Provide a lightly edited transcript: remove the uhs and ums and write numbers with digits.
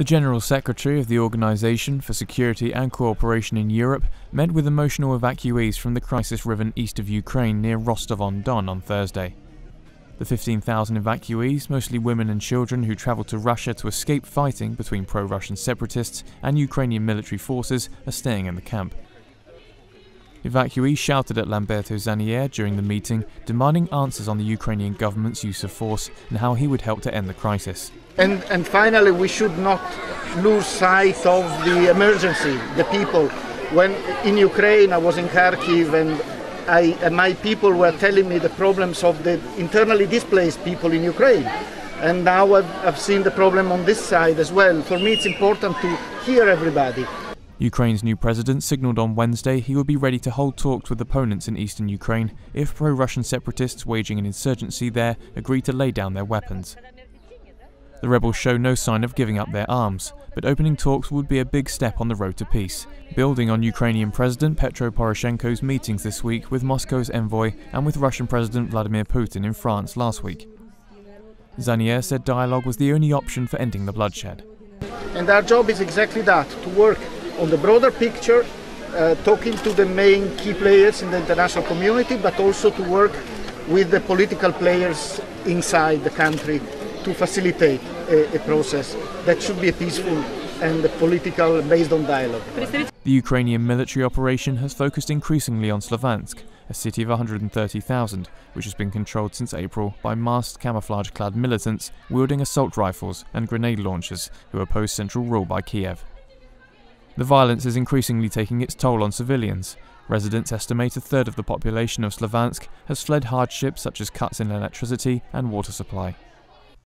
The General Secretary of the Organisation for Security and Cooperation in Europe met with emotional evacuees from the crisis-riven east of Ukraine near Rostov-on-Don on Thursday. The 15,000 evacuees, mostly women and children who travelled to Russia to escape fighting between pro-Russian separatists and Ukrainian military forces, are staying in the camp. Evacuees shouted at Lamberto Zanier during the meeting, demanding answers on the Ukrainian government's use of force and how he would help to end the crisis. And finally, we should not lose sight of the emergency, the people. When in Ukraine, I was in Kharkiv, and my people were telling me the problems of the internally displaced people in Ukraine. And now I've seen the problem on this side as well. For me, it's important to hear everybody. Ukraine's new president signalled on Wednesday he would be ready to hold talks with opponents in eastern Ukraine if pro-Russian separatists waging an insurgency there agree to lay down their weapons. The rebels show no sign of giving up their arms, but opening talks would be a big step on the road to peace, building on Ukrainian President Petro Poroshenko's meetings this week with Moscow's envoy and with Russian President Vladimir Putin in France last week. Zanier said dialogue was the only option for ending the bloodshed. And our job is exactly that, to work on the broader picture, talking to the main key players in the international community, but also to work with the political players inside the country to facilitate a process that should be peaceful and political, based on dialogue. The Ukrainian military operation has focused increasingly on Slavansk, a city of 130,000, which has been controlled since April by masked camouflage-clad militants wielding assault rifles and grenade launchers who oppose central rule by Kiev. The violence is increasingly taking its toll on civilians. Residents estimate a third of the population of Slavansk has fled hardships such as cuts in electricity and water supply.